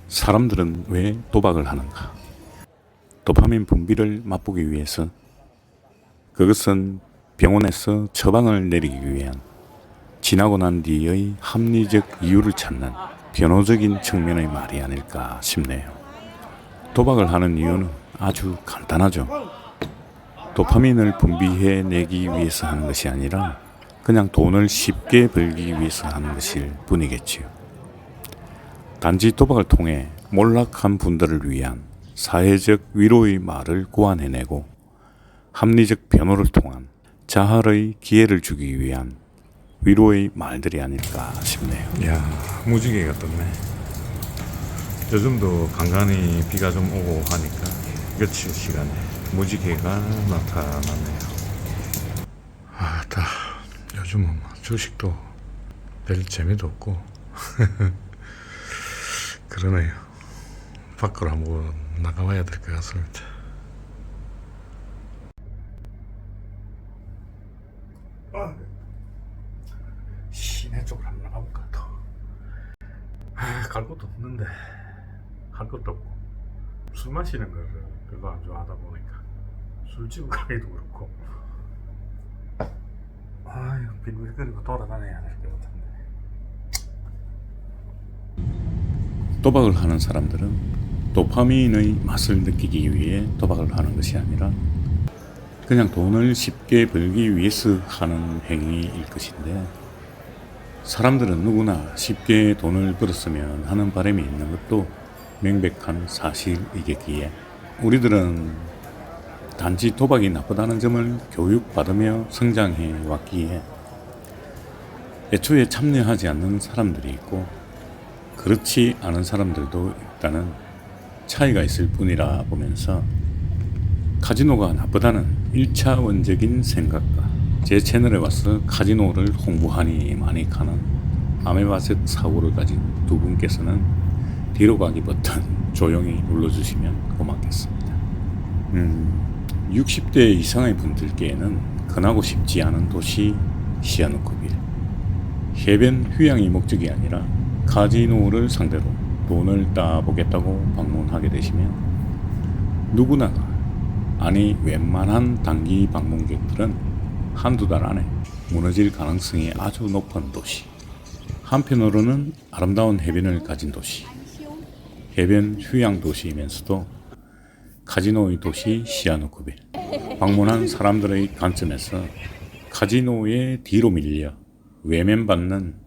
사람들은 왜 도박을 하는가? 도파민 분비를 맛보기 위해서, 그것은 병원에서 처방을 내리기 위한 지나고 난 뒤의 합리적 이유를 찾는 변호적인 측면의 말이 아닐까 싶네요. 도박을 하는 이유는 아주 간단하죠. 도파민을 분비해 내기 위해서 하는 것이 아니라 그냥 돈을 쉽게 벌기 위해서 하는 것일 뿐이겠지요. 단지 도박을 통해 몰락한 분들을 위한 사회적 위로의 말을 고안해내고 합리적 변호를 통한 자활의 기회를 주기 위한 위로의 말들이 아닐까 싶네요. 이야, 무지개가 떴네. 요즘도 간간히 비가 좀 오고 하니까 며칠 시간에 무지개가 나타났네요. 요즘은 주식도 별 재미도 없고 그러네요. 밖으로 한번 나가봐야 될 것 같습니다. 시내 쪽으로 한번 나가볼까 또. 갈 것도 없는데 할 것도 없고 술 마시는 거를 별로 안 좋아하다 보니까 술집 가기도 그렇고 빙글거리고 돌아다녀야 될 것 같은데. 도박을 하는 사람들은 도파민의 맛을 느끼기 위해 도박을 하는 것이 아니라 그냥 돈을 쉽게 벌기 위해서 하는 행위일 것인데, 사람들은 누구나 쉽게 돈을 벌었으면 하는 바람이 있는 것도 명백한 사실이겠기에 우리들은 단지 도박이 나쁘다는 점을 교육받으며 성장해 왔기에 애초에 참여하지 않는 사람들이 있고 그렇지 않은 사람들도 있다는 차이가 있을 뿐이라 보면서, 카지노가 나쁘다는 1차원적인 생각과 제 채널에 와서 카지노를 홍보하니 많이 가는 아메바셋 사고를 가진 두 분께서는 뒤로 가기 버튼 조용히 눌러주시면 고맙겠습니다. 60대 이상의 분들께는 권하고 싶지 않은 도시 시아누크빌. 해변 휴양이 목적이 아니라 카지노를 상대로 돈을 따보겠다고 방문하게 되시면 누구나가, 아니 웬만한 단기 방문객들은 한두 달 안에 무너질 가능성이 아주 높은 도시. 한편으로는 아름다운 해변을 가진 도시, 해변 휴양 도시이면서도 카지노의 도시 시아누크빌. 방문한 사람들의 관점에서 카지노의 뒤로 밀려 외면받는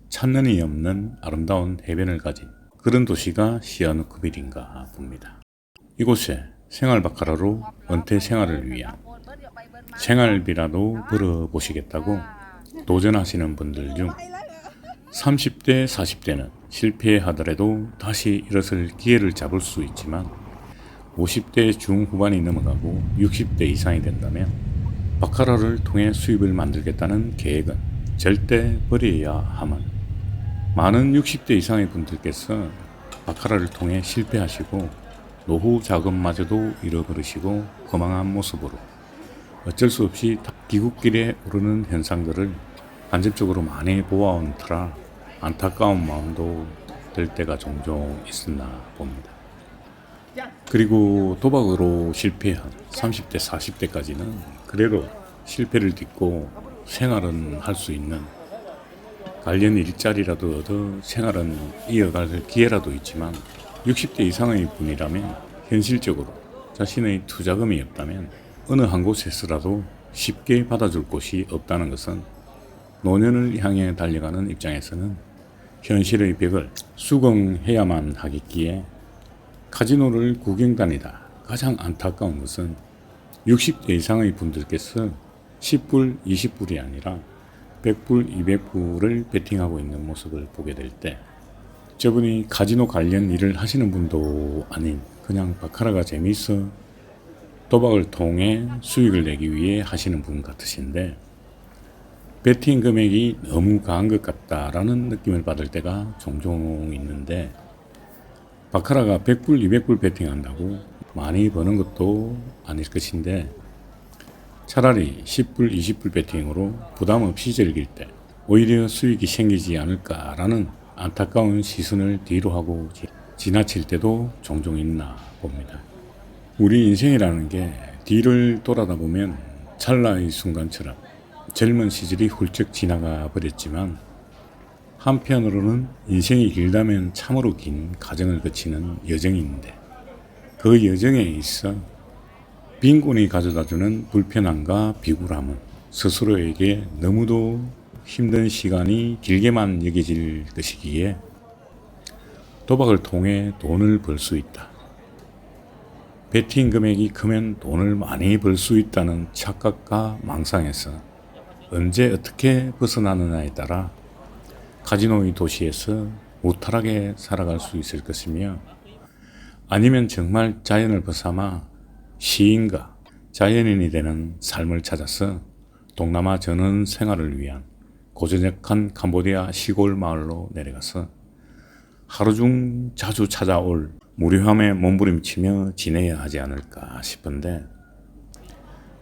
찾는 이 없는 아름다운 해변을 가진 그런 도시가 시아누크빌인가 봅니다. 이곳에 생활바카라로 은퇴 생활을 위한 생활비라도 벌어보시겠다고 도전하시는 분들 중 30대, 40대는 실패하더라도 다시 일어설 기회를 잡을 수 있지만 50대 중후반이 넘어가고 60대 이상이 된다면 바카라를 통해 수입을 만들겠다는 계획은 절대 버려야 함은, 많은 60대 이상의 분들께서 바카라를 통해 실패하시고 노후 자금마저도 잃어버리시고 허망한 모습으로 어쩔 수 없이 기국길에 오르는 현상들을 간접적으로 많이 보아온 터라 안타까운 마음도 들 때가 종종 있었나 봅니다. 그리고 도박으로 실패한 30대, 40대까지는 그래도 실패를 딛고 생활은 할 수 있는, 관련 일자리라도 얻어 생활은 이어갈 기회라도 있지만 60대 이상의 분이라면 현실적으로 자신의 투자금이 없다면 어느 한 곳에서라도 쉽게 받아줄 곳이 없다는 것은 노년을 향해 달려가는 입장에서는 현실의 벽을 수긍해야만 하겠기에, 카지노를 구경 다니다 가장 안타까운 것은 60대 이상의 분들께서 10불, 20불이 아니라 100불, 200불을 베팅하고 있는 모습을 보게 될 때, 저분이 카지노 관련 일을 하시는 분도 아닌 그냥 바카라가 재미있어 도박을 통해 수익을 내기 위해 하시는 분 같으신데, 베팅 금액이 너무 강한 것 같다라는 느낌을 받을 때가 종종 있는데, 바카라가 100불, 200불 베팅한다고 많이 버는 것도 아닐 것인데, 차라리 10불, 20불 베팅으로 부담 없이 즐길 때 오히려 수익이 생기지 않을까라는 안타까운 시선을 뒤로 하고 지나칠 때도 종종 있나 봅니다. 우리 인생이라는 게 뒤를 돌아다 보면 찰나의 순간처럼 젊은 시절이 훌쩍 지나가 버렸지만 한편으로는 인생이 길다면 참으로 긴 과정을 거치는 여정인데 그 여정에 있어 빈곤이 가져다주는 불편함과 비굴함은 스스로에게 너무도 힘든 시간이 길게만 여겨질 것이기에 도박을 통해 돈을 벌 수 있다. 베팅 금액이 크면 돈을 많이 벌 수 있다는 착각과 망상에서 언제 어떻게 벗어나느냐에 따라 카지노의 도시에서 무탈하게 살아갈 수 있을 것이며 아니면 정말 자연을 벗삼아 시인과 자연인이 되는 삶을 찾아서 동남아 전원 생활을 위한 고전적한 캄보디아 시골 마을로 내려가서 하루 중 자주 찾아올 무료함에 몸부림치며 지내야 하지 않을까 싶은데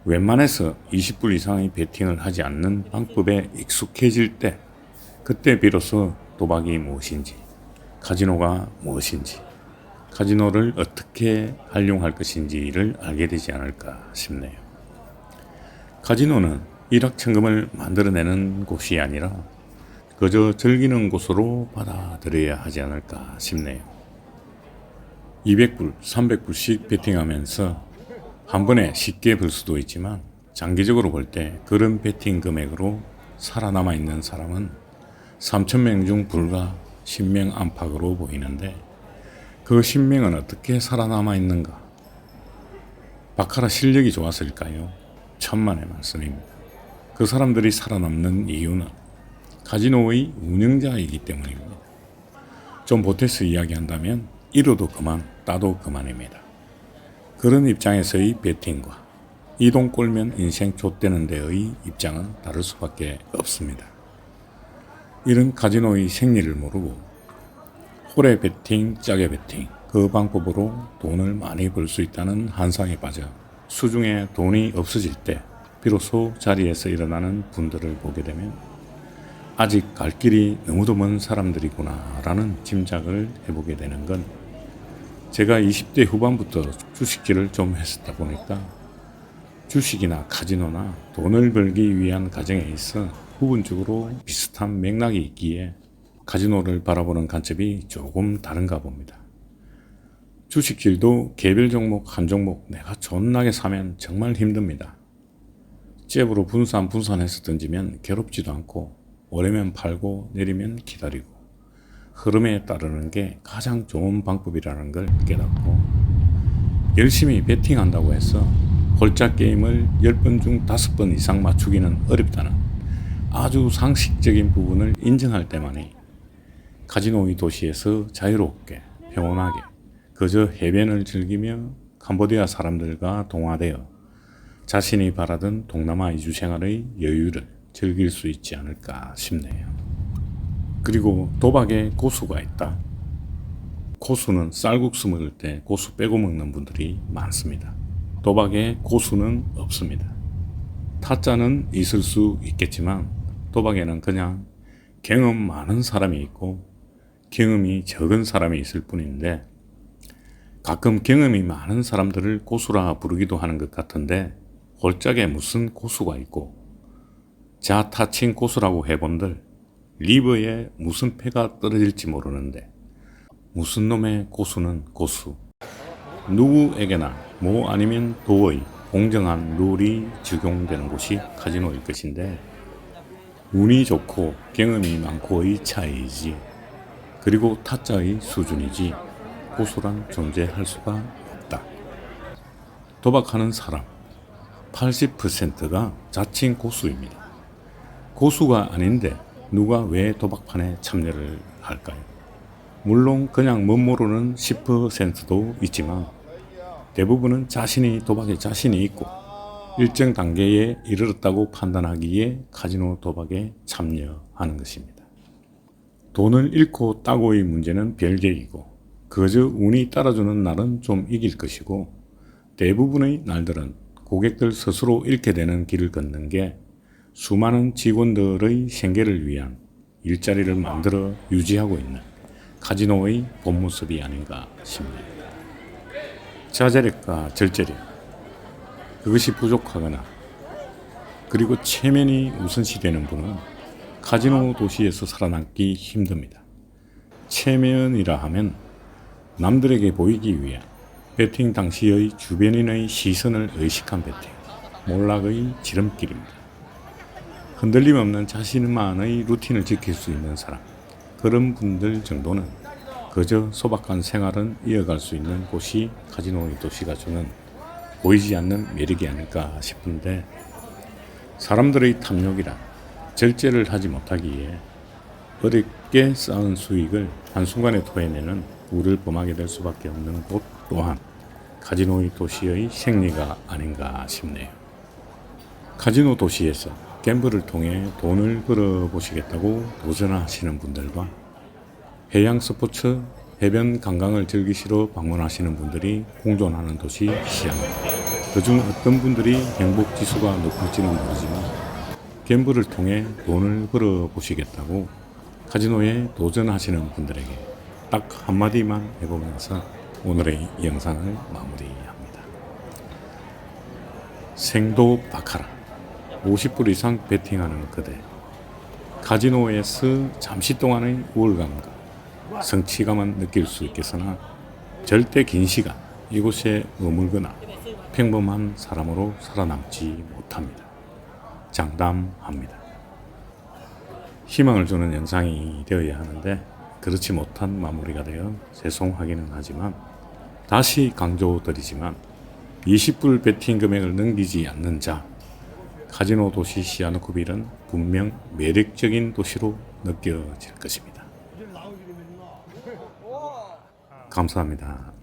웬만해서 20불 이상의 베팅을 하지 않는 방법에 익숙해질 때 그때 비로소 도박이 무엇인지 카지노가 무엇인지 카지노를 어떻게 활용할 것인지를 알게 되지 않을까 싶네요. 카지노는 일확천금을 만들어내는 곳이 아니라 그저 즐기는 곳으로 받아들여야 하지 않을까 싶네요. 200불, 300불씩 베팅하면서 한 번에 쉽게 벌 수도 있지만 장기적으로 볼 때 그런 베팅 금액으로 살아남아 있는 사람은 3,000명 중 불과 10명 안팎으로 보이는데 그 10명은 어떻게 살아남아 있는가? 바카라 실력이 좋았을까요? 천만의 말씀입니다. 그 사람들이 살아남는 이유는 카지노의 운영자이기 때문입니다. 좀 보태서 이야기한다면 이뤄도 그만, 따도 그만입니다. 그런 입장에서의 베팅과 이동 꼴면 인생 좆되는 데의 입장은 다를 수밖에 없습니다. 이런 카지노의 생리를 모르고 홀에 베팅, 짝에 베팅 그 방법으로 돈을 많이 벌 수 있다는 환상에 빠져 수중에 돈이 없어질 때 비로소 자리에서 일어나는 분들을 보게 되면 아직 갈 길이 너무도 먼 사람들이구나 라는 짐작을 해보게 되는 건 제가 20대 후반부터 주식질을 좀 했었다 보니까 주식이나 카지노나 돈을 벌기 위한 과정에 있어 부분적으로 비슷한 맥락이 있기에 카지노를 바라보는 관점이 조금 다른가 봅니다. 주식질도 개별 종목 한 종목 내가 존나게 사면 정말 힘듭니다. 잽으로 분산해서 던지면 괴롭지도 않고 오르면 팔고 내리면 기다리고 흐름에 따르는 게 가장 좋은 방법이라는 걸 깨닫고 열심히 베팅한다고 해서 홀짝 게임을 10번 중 5번 이상 맞추기는 어렵다는 아주 상식적인 부분을 인정할 때만이 카지노의 도시에서 자유롭게 평온하게 그저 해변을 즐기며 캄보디아 사람들과 동화되어 자신이 바라던 동남아 이주 생활의 여유를 즐길 수 있지 않을까 싶네요. 그리고 도박에 고수가 있다. 고수는 쌀국수 먹을 때 고수 빼고 먹는 분들이 많습니다. 도박에 고수는 없습니다. 타짜는 있을 수 있겠지만 도박에는 그냥 경험 많은 사람이 있고 경험이 적은 사람이 있을 뿐인데 가끔 경험이 많은 사람들을 고수라 부르기도 하는 것 같은데 홀짝에 무슨 고수가 있고 자타칭 고수라고 해본들 리버에 무슨 패가 떨어질지 모르는데 무슨 놈의 고수는 고수. 누구에게나 뭐 아니면 도의 공정한 룰이 적용되는 곳이 카지노일 것인데 운이 좋고 경험이 많고의 차이이지 그리고 타짜의 수준이지 고수란 존재할 수가 없다. 도박하는 사람 80%가 자칭 고수입니다. 고수가 아닌데 누가 왜 도박판에 참여를 할까요? 물론 그냥 멋모르는 10%도 있지만 대부분은 자신이 도박에 자신이 있고 일정 단계에 이르렀다고 판단하기에 카지노 도박에 참여하는 것입니다. 돈을 잃고 따고의 문제는 별개이고 그저 운이 따라주는 날은 좀 이길 것이고 대부분의 날들은 고객들 스스로 잃게 되는 길을 걷는 게 수많은 직원들의 생계를 위한 일자리를 만들어 유지하고 있는 카지노의 본 모습이 아닌가 싶네요. 자제력과 절제력, 그것이 부족하거나 그리고 체면이 우선시되는 분은 카지노 도시에서 살아남기 힘듭니다. 체면이라 하면 남들에게 보이기 위한 배팅 당시의 주변인의 시선을 의식한 배팅, 몰락의 지름길입니다. 흔들림 없는 자신만의 루틴을 지킬 수 있는 사람, 그런 분들 정도는 그저 소박한 생활은 이어갈 수 있는 곳이 카지노의 도시가 주는 보이지 않는 매력이 아닐까 싶은데, 사람들의 탐욕이란 절제를 하지 못하기에 어렵게 쌓은 수익을 한순간에 토해내는 우를 범하게 될 수밖에 없는 곳 또한 카지노의 도시의 생리가 아닌가 싶네요. 카지노 도시에서 갬블을 통해 돈을 벌어보시겠다고 도전하시는 분들과 해양 스포츠, 해변 관광을 즐기시러 방문하시는 분들이 공존하는 도시 시장입니다. 그중 어떤 분들이 행복지수가 높을지는 모르지만 갬블을 통해 돈을 벌어보시겠다고 카지노에 도전하시는 분들에게 딱 한마디만 해보면서 오늘의 영상을 마무리합니다. 생도 바카라, 50불 이상 베팅하는 그대, 카지노에서 잠시 동안의 우월감과 성취감은 느낄 수 있겠으나 절대 긴 시간 이곳에 머물거나 평범한 사람으로 살아남지 못합니다. 장담합니다. 희망을 주는 영상이 되어야 하는데 그렇지 못한 마무리가 되어 죄송하기는 하지만, 다시 강조드리지만 20불 베팅 금액을 넘기지 않는 자, 카지노 도시 시아누쿠빌은 분명 매력적인 도시로 느껴질 것입니다. 감사합니다.